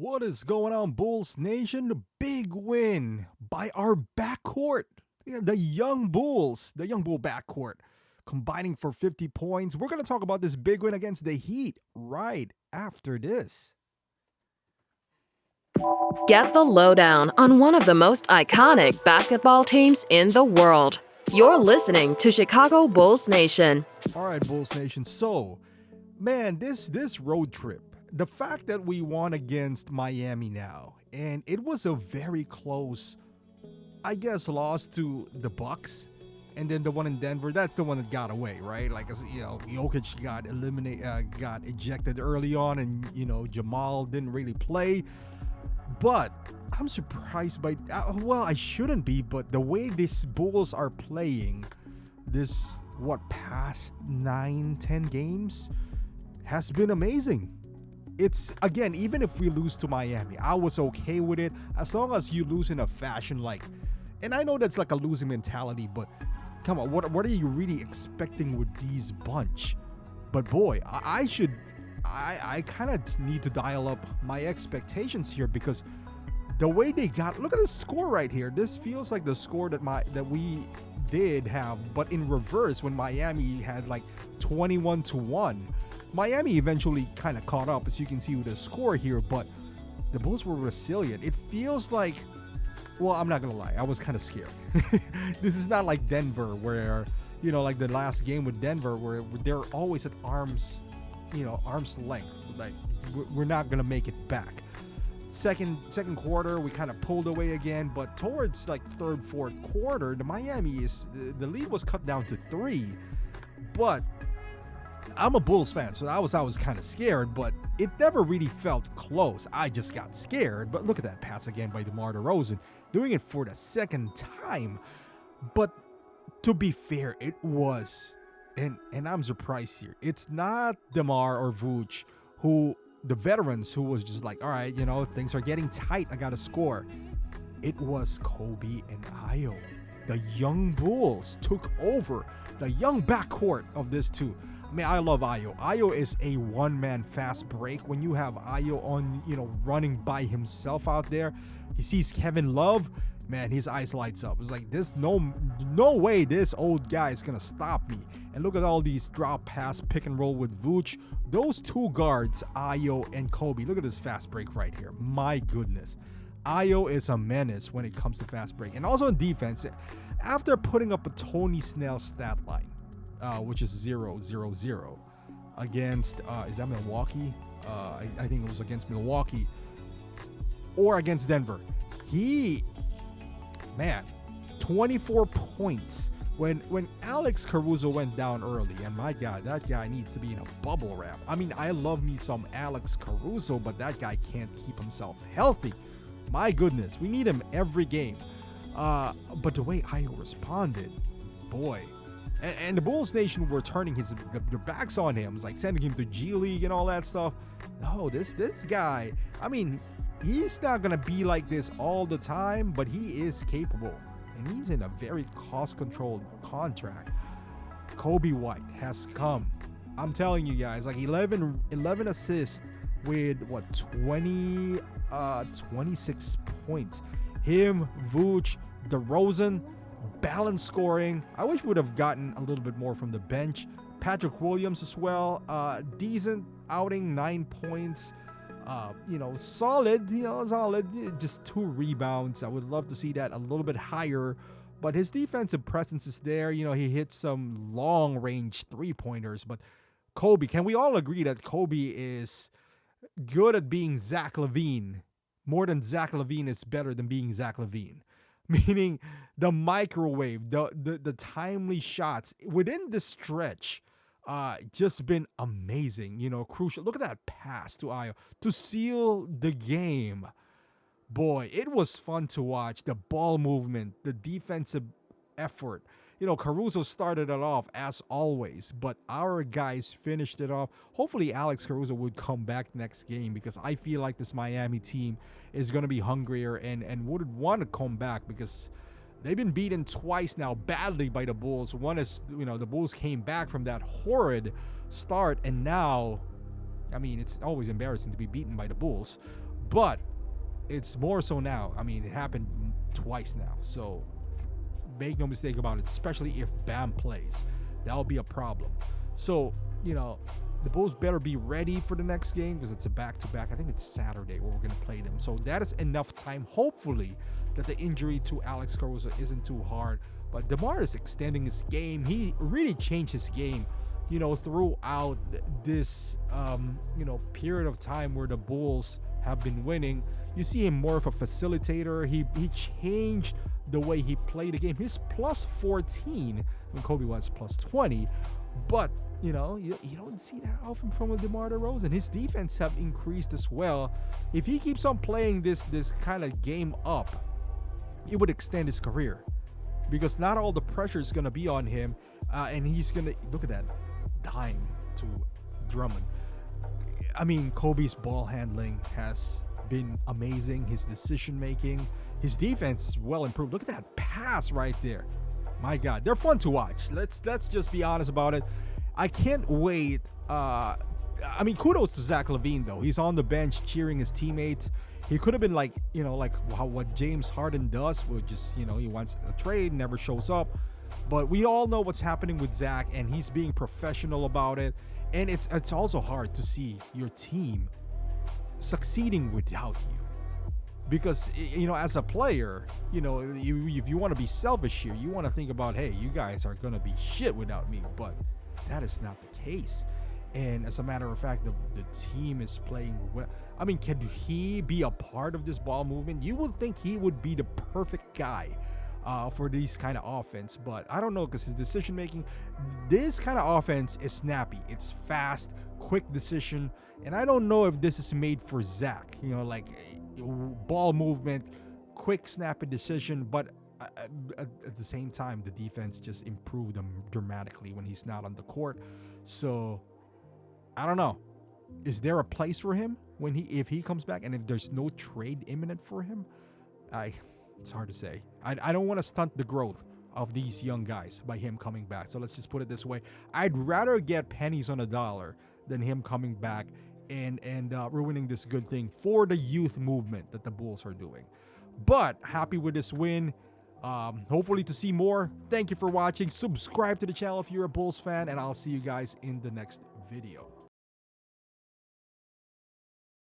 What is going on, Bulls Nation? The big win by our backcourt. Yeah, the young Bulls, the young Bull backcourt, combining for 50 points. We're going to talk about this big win against the Heat right after this. Get the lowdown on one of the most iconic basketball teams in the world. You're listening to Chicago Bulls Nation. All right, Bulls Nation. So, man, this road trip, the fact that we won against Miami now, and it was a very close, I guess, loss to the Bucks, and then the one in Denver, that's the one that got away, right? Like, Jokic got ejected early on, and Jamal didn't really play. But I'm surprised by, I shouldn't be, but the way these Bulls are playing, this past 9-10 games has been amazing. It's, again, even if we lose to Miami, I was okay with it as long as you lose in a fashion like, and I know that's like a losing mentality, but come on, what are you really expecting with these bunch? But boy, I kind of need to dial up my expectations here, because the way they look at the score right here. This feels like the score that we did have, but in reverse, when Miami had like 21-1. Miami eventually kind of caught up, as you can see with the score here, but the Bulls were resilient. It feels like, well, I'm not gonna lie, I was kind of scared. This is not like Denver, where like the last game with Denver, where they're always at arm's length. Like, we're not gonna make it back. Second quarter, we kind of pulled away again, but towards like third, fourth quarter, the lead was cut down to 3. But I'm a Bulls fan, so I was kind of scared, but it never really felt close. I just got scared. But look at that pass again by DeMar DeRozan, doing it for the second time. But to be fair, it was, and I'm surprised here, it's not DeMar or Vooch, the veterans, who was just like, all right, things are getting tight, I gotta score. It was Coby and Ayo. The young Bulls took over the young backcourt of this two. I mean, I love Ayo. Ayo is a one-man fast break. When you have Ayo on, running by himself out there, he sees Kevin Love, man, his eyes lights up. It's like, this no way this old guy is gonna stop me. And look at all these drop pass, pick and roll with Vooch. Those two guards, Ayo and Coby. Look at this fast break right here. My goodness. Ayo is a menace when it comes to fast break. And also in defense, after putting up a Tony Snell stat line, which is 0-0-0 against, is that Milwaukee? I think it was against Milwaukee or against Denver. 24 points when Alex Caruso went down early, and my God, that guy needs to be in a bubble wrap. I mean, I love me some Alex Caruso, but that guy can't keep himself healthy. My goodness, we need him every game. But the way Ayo responded, boy. And the Bulls Nation were turning their backs on him. It was like sending him to G League and all that stuff. No, this guy, I mean, he's not going to be like this all the time, but he is capable. And he's in a very cost-controlled contract. Coby White has come. I'm telling you guys, like 11 assists with 26 points. Him, Vooch, DeRozan, balanced scoring. I wish we would have gotten a little bit more from the bench. Patrick Williams as well. Decent outing, 9 points. Solid, just 2 rebounds. I would love to see that a little bit higher, but his defensive presence is there. He hits some long-range 3-pointers, but Coby, can we all agree that Coby is good at being Zach LaVine? More than Zach LaVine is better than being Zach LaVine. Meaning the microwave, the timely shots within the stretch, just been amazing. Crucial. Look at that pass to Ayo to seal the game. Boy, it was fun to watch. The ball movement, the defensive effort. Caruso started it off as always, but our guys finished it off. Hopefully Alex Caruso would come back next game, because I feel like this Miami team is going to be hungrier and would want to come back, because they've been beaten twice now badly by the Bulls. One is, the Bulls came back from that horrid start, and now, I mean, it's always embarrassing to be beaten by the Bulls, But it's more so now. I mean, it happened twice now. So make no mistake about it, especially if Bam plays. That'll be a problem. So, the Bulls better be ready for the next game because it's a back-to-back. I think it's Saturday where we're going to play them. So that is enough time, hopefully, that the injury to Alex Caruso isn't too hard. But DeMar is extending his game. He really changed his game, throughout this, period of time where the Bulls have been winning. You see him more of a facilitator. He changed the way he played the game. He's plus 14 when Coby was plus 20. But, you don't see that often from a DeMar DeRozan. His defense have increased as well. If he keeps on playing this kind of game up, it would extend his career. Because not all the pressure is going to be on him. And he's going to, look at that, dying to Drummond. I mean, Kobe's ball handling has been amazing. His decision making, his defense is well improved. Look at that pass right there. My God, they're fun to watch. Let's just be honest about it. I can't wait. Kudos to Zach LaVine though. He's on the bench cheering his teammates. He could have been like what James Harden does, which just he wants a trade, never shows up. But we all know what's happening with Zach, and he's being professional about it. And it's also hard to see your team succeeding without you. Because, as a player, if you want to be selfish here, you want to think about, hey, you guys are going to be shit without me. But that is not the case. And as a matter of fact, the team is playing well. I mean, can he be a part of this ball movement? You would think he would be the perfect guy for these kind of offense. But I don't know, because his decision making, this kind of offense is snappy. It's fast, quick decision. And I don't know if this is made for Zach. Ball movement, quick snappy decision, but at the same time the defense just improved them dramatically when he's not on the court. So I don't know, is there a place for him if he comes back, and if there's no trade imminent for him? It's hard to say. I don't want to stunt the growth of these young guys by him coming back. So let's just put it this way. I'd rather get pennies on a dollar than him coming back and ruining this good thing for the youth movement that the Bulls are doing. But happy with this win. Hopefully to see more. Thank you for watching. Subscribe to the channel if you're a Bulls fan, and I'll see you guys in the next video.